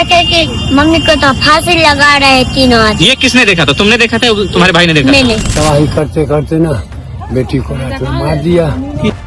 देखे कि मम्मी को तो फांसी लगा रहे तीनों आदमी। ये किसने देखा था? तुमने देखा था? तुम्हारे भाई ने देखा? मैंने। तबाही करते करते ना बेटी को रात में मार दिया।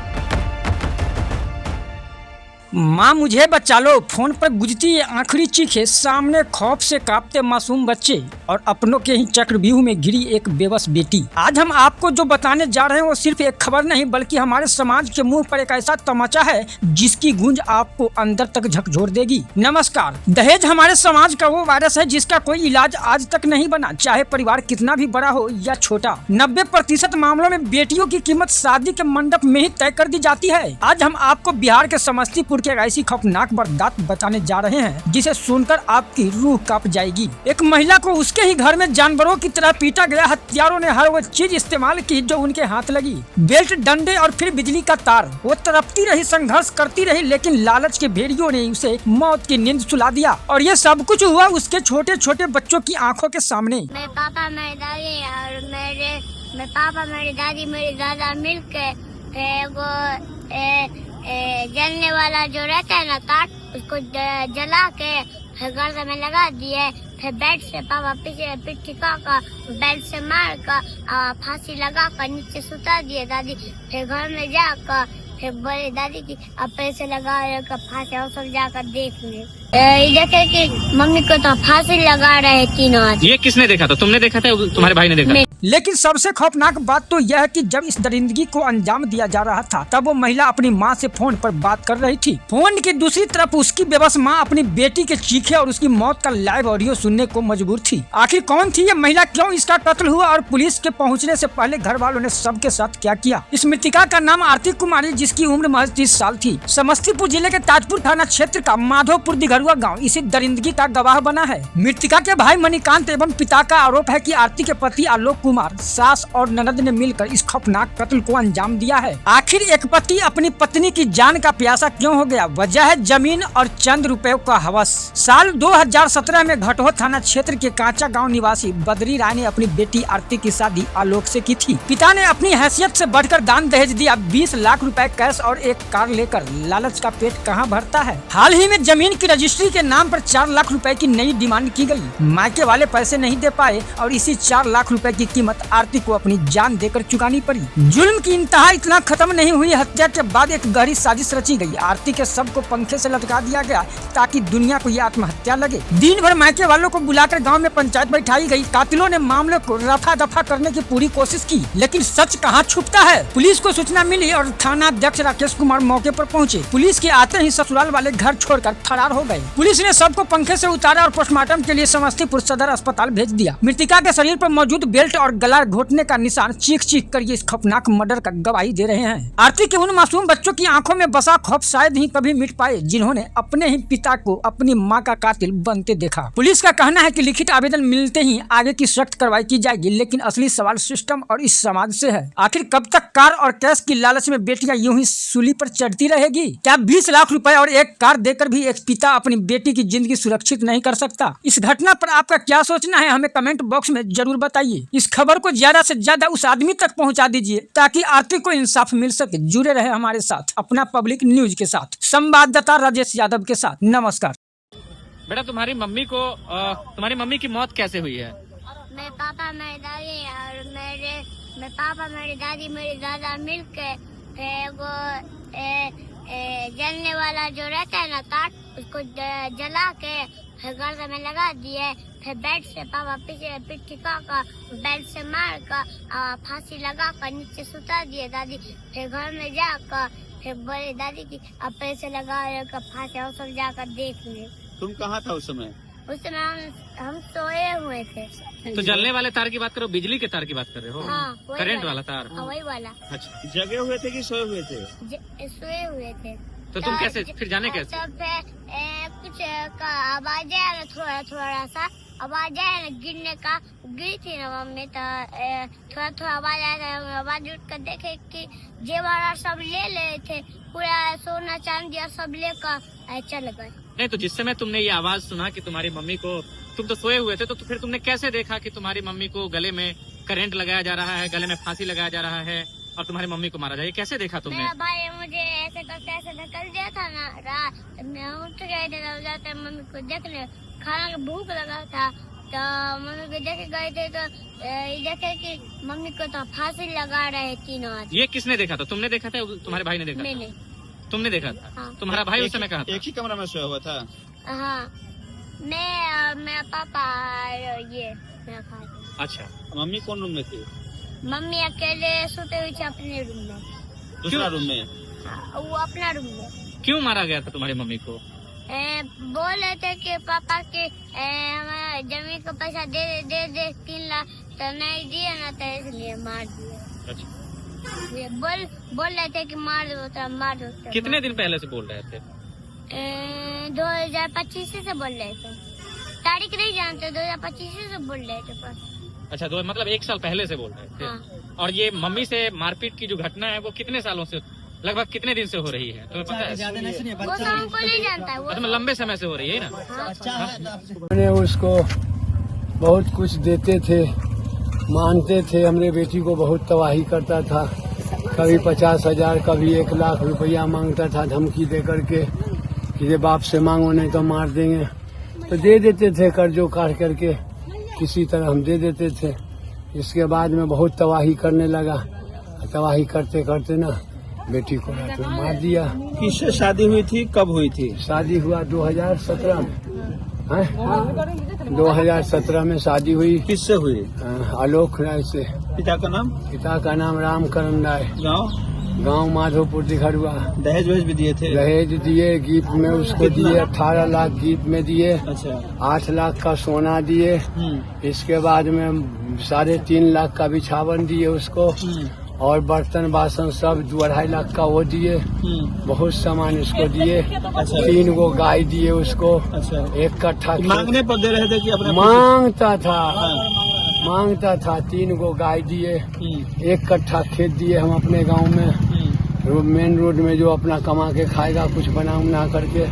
माँ मुझे बचा लो, फोन पर गुजती आखिरी चीखे, सामने खौफ से कांपते मासूम बच्चे और अपनों के ही चक्रव्यूह में घिरी एक बेबस बेटी। आज हम आपको जो बताने जा रहे हैं वो सिर्फ एक खबर नहीं बल्कि हमारे समाज के मुंह पर एक ऐसा तमाचा है जिसकी गूंज आपको अंदर तक झकझोर देगी। नमस्कार। दहेज हमारे समाज का वो वायरस है जिसका कोई इलाज आज तक नहीं बना, चाहे परिवार कितना भी बड़ा हो या छोटा। 90% मामलों में बेटियों की कीमत शादी के मंडप में ही तय कर दी जाती है। आज हम आपको बिहार के समस्तीपुर एक ऐसी खौफनाक वारदात बताने जा रहे हैं जिसे सुनकर आपकी रूह कांप जाएगी। एक महिला को उसके ही घर में जानवरों की तरह पीटा गया। हत्यारों ने हर वो चीज इस्तेमाल की जो उनके हाथ लगी, बेल्ट, डंडे और फिर बिजली का तार। वो तड़पती रही, संघर्ष करती रही, लेकिन लालच के भेड़ियों ने उसे मौत की नींद सुला दिया। और ये सब कुछ हुआ उसके छोटे छोटे बच्चों की आंखों के सामने। मेरे पापा, मेरी दादी और मेरे दादी मेरे दादा मिलकर वो जलने वाला जो रहता है ना काट, उसको जला के फिर गर्दन में लगा दिए। फिर बेड से पापा पीछे पिट्ठी का बेड से मार कर फांसी लगा कर नीचे सुता दिए दादी। फिर घर में जाकर फिर बोले दादी की अब पैसे लगा फांसी और सब जाकर देख ले। देखे कि मम्मी को तो फांसी लगा रहे तीनों आदमी। ये किसने देखा था? तुमने देखा था? तुम्हारे भाई ने देखा? लेकिन सबसे खौफनाक बात तो यह है कि जब इस दरिंदगी को अंजाम दिया जा रहा था तब वो महिला अपनी माँ से फोन पर बात कर रही थी। फोन की दूसरी तरफ उसकी बेबस माँ अपनी बेटी के चीखे और उसकी मौत का लाइव ऑडियो सुनने को मजबूर थी। आखिर कौन थी ये महिला, क्यों इसका कत्ल हुआ और पुलिस के पहुँचने से पहले घर वालों ने सबके साथ क्या किया? इस मृतिका का नाम आरती कुमारी, जिसकी उम्र महज 30 साल थी, समस्तीपुर जिले के ताजपुर थाना क्षेत्र का माधोपुर दिघरुआ गाँव इसी दरिंदगी का गवाह बना है। मृतिका के भाई मणिकांत एवं पिता का आरोप है कि आरती के पति आलोक कुमार, सास और ननद ने मिलकर इस खौफनाक कत्ल को अंजाम दिया है। आखिर एक पति अपनी पत्नी की जान का प्यासा क्यों हो गया? वजह है जमीन और चंद रुपयों का हवस। साल 2017 में घटोह थाना क्षेत्र के कांचा गांव निवासी बद्री राय ने अपनी बेटी आरती की शादी आलोक से की थी। पिता ने अपनी हैसियत से बढ़कर दान दहेज दिया, 20 लाख रुपए कैश और एक कार लेकर। लालच का पेट कहाँ भरता है। हाल ही में जमीन की रजिस्ट्री के नाम पर 4 लाख रुपए की नई डिमांड की गई। मायके वाले पैसे नहीं दे पाए और इसी 4 लाख रुपए की कीमत आरती को अपनी जान देकर चुकानी पड़ी। जुल्म की इंतहा इतना खत्म नहीं हुई, हत्या के बाद एक गहरी साजिश रची गई। आरती के शव को पंखे से लटका दिया गया ताकि दुनिया को ये आत्महत्या लगे। दिन भर मायके वालों को बुलाकर गांव में पंचायत बैठाई गई। कातिलों ने मामले को रफा दफा करने की पूरी कोशिश की, लेकिन सच कहाँ छुपता है। पुलिस को सूचना मिली और थाना अध्यक्ष राकेश कुमार मौके पर पहुंचे। पुलिस के आते ही ससुराल वाले घर छोड़कर फरार हो गए। पुलिस ने सबको पंखे से उतारा और पोस्टमार्टम के लिए समस्तीपुर सदर अस्पताल भेज दिया। मृतिका के शरीर पर मौजूद बेल्ट और गला घोटने का निशान चीख चीख कर ये इस खौफनाक मर्डर का गवाही दे रहे हैं। आरती के उन मासूम बच्चों की आंखों में बसा खौफ शायद ही कभी मिट पाए जिन्होंने अपने ही पिता को अपनी मां का कातिल बनते देखा। पुलिस का कहना है कि लिखित आवेदन मिलते ही आगे की सख्त कार्रवाई की जाएगी, लेकिन असली सवाल सिस्टम और इस समाज से है। आखिर कब तक कार और कैश की लालच में बेटियां यूं ही सूली पर चढ़ती रहेगी? क्या 20 लाख रुपए और एक कार देकर भी एक पिता अपनी बेटी की जिंदगी सुरक्षित नहीं कर सकता? इस घटना पर आपका क्या सोचना है, हमें कमेंट बॉक्स में जरूर बताइए। इस खबर को ज्यादा से ज्यादा उस आदमी तक पहुंचा दीजिए ताकि आरती को इंसाफ मिल सके। जुड़े रहे हमारे साथ अपना पब्लिक न्यूज के साथ, संवाददाता राजेश यादव के साथ। नमस्कार। बेटा तुम्हारी मम्मी की मौत कैसे हुई है? मेरे पापा, मेरी दादी और मेरे दादी मेरे दादा मिलकर फिर वो जलने वाला जो रहता है ना काट, उसको जला के फिर गर्दन में लगा दिए। फिर बेड से पापा पीछे पिट्ठी का बेड से मार कर फांसी लगा कर नीचे सुता दिए दादी। फिर घर में जाकर फिर बोले दादी की अब पैसे लगा फांसी और सब जाकर देख ले। तुम कहाँ था उस समय? उस समय हम सोए हुए थे। तो जलने वाले तार की बात करो, बिजली के तार की बात कर रहे हो? हाँ, करंट वाला तार? हाँ, वही वाला। अच्छा, जगे हुए थे कि सोए हुए थे? सोए हुए थे। तो तुम कैसे फिर जाने कैसे? तब कुछ का आवाज आया ना, थोड़ा सा आवाज आया ना गिरने का, गिरी थी ना मम्मी, तो थोड़ा आवाज आया। आवाज उठ कर देखे कि जेवर सब ले थे, पूरा सोना चांदी सब लेकर चल गए। नहीं, तो जिस समय तुमने ये आवाज सुना कि तुम्हारी मम्मी को, तुम तो सोए हुए थे, तो फिर तुमने कैसे देखा कि तुम्हारी मम्मी को गले में करंट लगाया जा रहा है, गले में फांसी लगाया जा रहा है? और तुम्हारी मम्मी को मारा जाए, कैसे देखा तुमने? मेरा भाई मुझे ऐसे करके ऐसे ढकल दिया था ना रात, मैं उठ गए थे जाते मम्मी को देखने, खाना की भूख लगा था तो मम्मी को देखे गए थे तो देखे कि मम्मी को तो फांसी लगा रहे तीनों आदमी। ये किसने देखा था? तुमने देखा था? तुम्हारे भाई ने देखा? मैंने। तुमने देखा था? हाँ। तुम्हारा भाई उस समय कहाँ था? एक ही कमरा में सोया हुआ था? हाँ, मैं और मेरा पापा और ये मेरा भाई। अच्छा, मम्मी कौन रूम में थी? मम्मी अकेले सोते हुए थे अपने रूम में। दूसरा रूम में? हाँ, वो अपना रूम में। क्यों मारा गया था तुम्हारी मम्मी को? बोल रहे थे कि पापा के हमारे जमीन को पैसा दे 3 लाख तो नहीं दिए ना तो इसलिए मार दिया। अच्छा, ये बोल रहे थे कि मार दो तो मार दो तो कितने दिन पहले से बोल रहे थे? 2025 से बोल रहे थे, तारीख नहीं जानते, 2025 से बोल रहे थे बस। अच्छा, मतलब 1 साल पहले से बोल रहे थे। हाँ। और ये मम्मी से मारपीट की जो घटना है वो कितने सालों से, लगभग कितने दिन से हो रही है तुम्हें पता है? वो तो हमको नहीं जानता है वो। मतलब लंबे समय से हो रही है ना? हमने उसको बहुत कुछ देते थे, मानते थे, हमरे बेटी को बहुत तबाही करता था। कभी 50,000 कभी 1 लाख रुपया मांगता था धमकी दे करके कि ये बाप से मांगो नहीं तो मार देंगे, तो दे देते थे कर्जों काट करके, किसी तरह हम दे देते थे। इसके बाद में बहुत तबाही करने लगा, तबाही करते करते ना बेटी को रात में मार दिया। किससे शादी हुई थी, कब हुई थी? शादी हुआ 2017 में, 2017 में शादी हुई। किससे हुई? आलोक राय से। पिता का नाम? पिता का नाम रामकरण राय। गांव माधोपुर दिखरुआ। दहेज वहेज भी दिए थे? दहेज दिए, गिफ्ट में उसको दिए 18 लाख गिफ्ट में दिए। अच्छा। 8 लाख का सोना दिए। इसके बाद में 3.5 लाख का बिछावन दिए उसको, और बर्तन बासन सब 2-2.5 लाख का वो दिए। बहुत सामान इसको दिए। अच्छा। 3 गो गाय दिए उसको। अच्छा। 1 कट्ठा मांगने पर दे रहे थे कि अपने? मांगता था 3 गो गाय दिए, 1 कट्ठा खेत दिए। हम अपने गांव में मेन रोड में जो अपना कमा के खाएगा कुछ बना करके,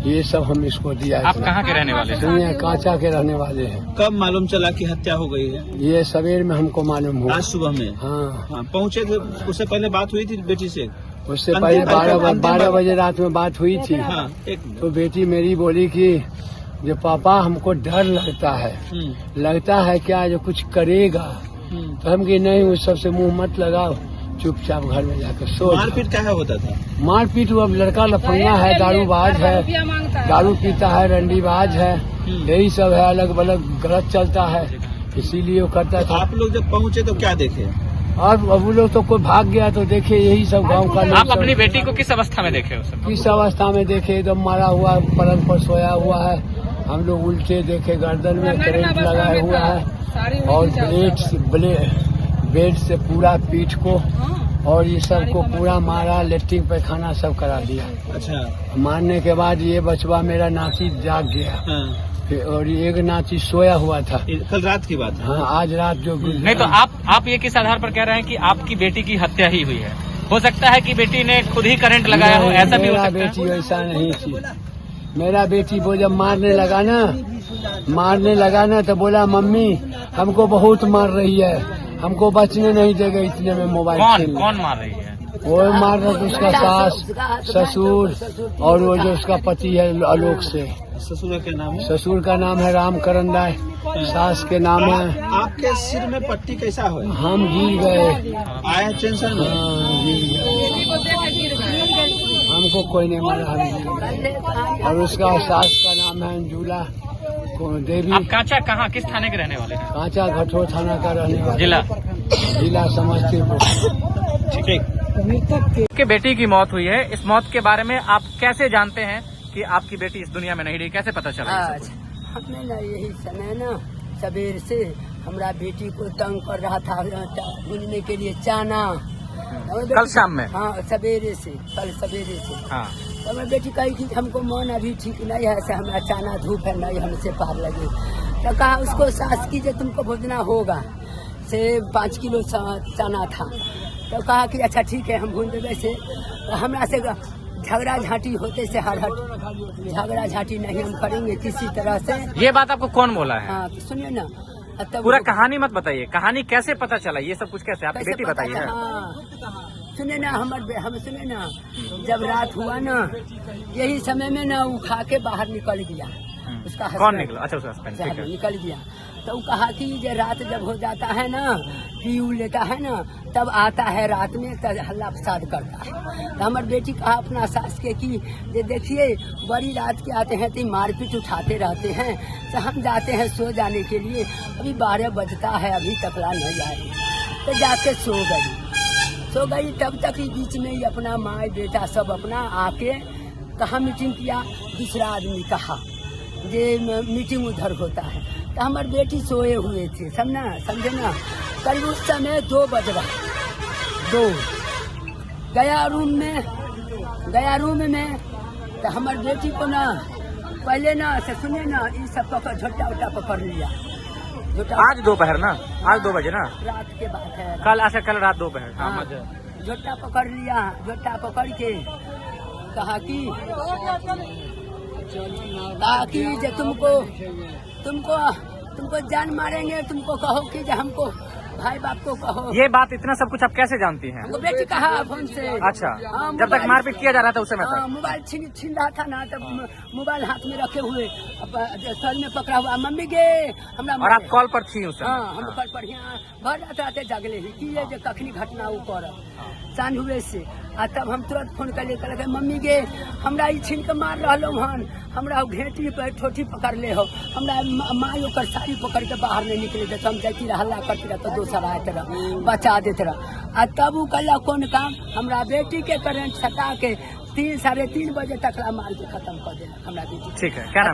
ये सब हम इसको दिया। आप कहाँ के रहने वाले हैं? सुनिए, कांचा के रहने वाले हैं। कब मालूम चला कि हत्या हो गई है? ये सवेर में हमको मालूम हुआ। आज सुबह में? हाँ, पहुँचे थे। उससे पहले बात हुई थी बेटी से? उससे पहले 12 बजे रात में बात हुई थी। हाँ, तो बेटी मेरी बोली कि जो पापा हमको डर लगता है क्या जो कुछ करेगा, तो हम कि नहीं उस सबसे मुंह मत लगाओ, चुपचाप घर में जाकर सो। मारपीट क्या होता था? मारपीट वो अब लड़का लफंगा है, दारूबाज है, दारू पीता है, रंडीबाज है, यही सब है, अलग अलग गलत चलता है, इसीलिए वो करता था। आप लोग जब पहुँचे तो क्या देखे? और वो लोग तो कोई भाग गया तो देखे यही सब गांव का लोग। आप अपनी बेटी को किस अवस्था में देखे? किस अवस्था में देखे? एकदम मारा हुआ, पलंग पर सोया हुआ है। हम लोग उल्टे देखे, गर्दन में करंट लगाया हुआ है, और बेड से पूरा पीठ को और ये सब को पूरा मारा, लेट्रिन पैखाना सब करा दिया। अच्छा। मारने के बाद ये बचवा मेरा नाती जाग गया। और ये एक नाती सोया हुआ था। कल रात की बात है? हाँ, आज रात जो नहीं तो आप ये किस आधार पर कह रहे हैं कि आपकी बेटी की हत्या ही हुई है? हो सकता है कि बेटी ने खुद ही करंट लगाया हो, ऐसा भी हो सकता है? मेरा बेटी वैसा नहीं थी। मेरा बेटी वो जब मारने लगा ना तो बोला मम्मी हमको बहुत मार रही है, हमको बचने नहीं देगा। इतने में मोबाइल कौन मार रही है? वो मार रहा था उसका सास, ससुर, और वो जो उसका पति है आलोक से। ससुर का क्या नाम है? ससुर का नाम है रामकरण राय, सास के नाम है। आपके सिर में पट्टी कैसा है? हम गिर गए। आया टेंशन में? हाँ, गिर गए। हमको कोई नहीं मारा, हम गिर गए। और उसका सास का नाम है अंजुला देवी। आप कांचा कहाँ, किस थाने के रहने वाले हैं? कांचा घटो थाना का रहने वाला। जिला समस्तीपुर। ठीक। के बेटी की मौत हुई है, इस मौत के बारे में आप कैसे जानते हैं कि आपकी बेटी इस दुनिया में नहीं रही? कैसे पता चला? आज हमने ना यही समय ना सवेर से हमारा बेटी को तंग कर रहा था भूनने के लिए चाना। कल शाम में? हाँ, सवेरे से, कल सवेरे से। हाँ। तो मेरी बेटी कही कि हमको मन अभी ठीक नहीं है, ऐसे हमारा चाना धूप है नहीं हमसे पार लगे। तो कहा उसको सास की जो तुमको भोजना होगा से 5 किलो चाना था। तो कहा कि अच्छा ठीक है हम भून देवे से। तो हमरा से झगड़ा झांटी होते से झगड़ा झांटी नहीं हम करेंगे किसी तरह से। ये बात आपको कौन बोला है? हाँ, तो सुनिए ना, तब पूरा वो- कहानी मत बताइए, कहानी कैसे पता चला, ये सब कुछ कैसे, आपकी कैसे बेटी पता बताइए था? ना। हाँ। सुने ना हम सुने ना, जब रात हुआ ना, यही समय में ना वो खा के बाहर निकल गया। उसका कौन husband- निकला? अच्छा, उसका husband, ठीक है। निकल गया। तो वो कहा कि जो रात जब हो जाता है ना, पी ऊ लेता है ना, तब आता है रात में, तब हल्ला फसाद करता है। तो हमारी बेटी कहा अपना सास के कि ये देखिए बड़ी रात के आते हैं तो मारपीट उठाते रहते हैं, तो हम जाते हैं सो जाने के लिए, अभी 12 बजता है, अभी तकला नहीं आई। तो जाके सो गई। तब तक ही बीच में ही अपना माँ बेटा सब अपना आके कहाँ मीटिंग किया, दूसरा आदमी कहा जे मीटिंग उधर होता है। तो हमारी बेटी सोए हुए थे, समझे ना। करीब उस समय 2 बजवा 2 गया रूम में। तो हमारी बेटी को ना पहले ना से सुने ना, ये सब पकड़ झोटा उटा पकड़ लिया। आज दोपहर ना, आज 2 बजे ना, रात के बाद है। कल रात दोपहर। हाँ, झोटा पकड़ लिया। झोटा पकड़ के कहा कि जे तुमको जान मारेंगे, तुमको कहो कि जे हमको भाई बाप को कहो। ये बात इतना सब कुछ आप कैसे जानती हैं? हमको बेटी कहा फोन से। अच्छा, हाँ, जब तक मारपीट किया जा रहा था उस समय हाँ, तक? मोबाइल छीन रहा था ना, तब मोबाइल हाथ में रखे हुए सर में पकड़ा हुआ, मम्मी गे हमरा। और आप कॉल पर थी उस समय? हाँ, हम कल पर भर रहते जागले ही कि ये जो कखनी घटना वो कर सांझ हुए से। आ तब हम तुरंत फोन कर लिए, मम्मी गे हमरा ई छीन के मार रहा हन, हमरा घेटी पर ठोठी पकड़ ले हो, हमरा माँ ओकर साड़ी पकड़ के बाहर नहीं निकले देते, हम जाती रह हल्ला करते रह, तो दोसर आते रह बचा देते रह। आ तब वो कल कौन काम, हमरा बेटी के करंट सटा के 3 साढ़े 3 बजे तक मार के खत्म कर देना हमरा बेटी। ठीक है, क्या नाम?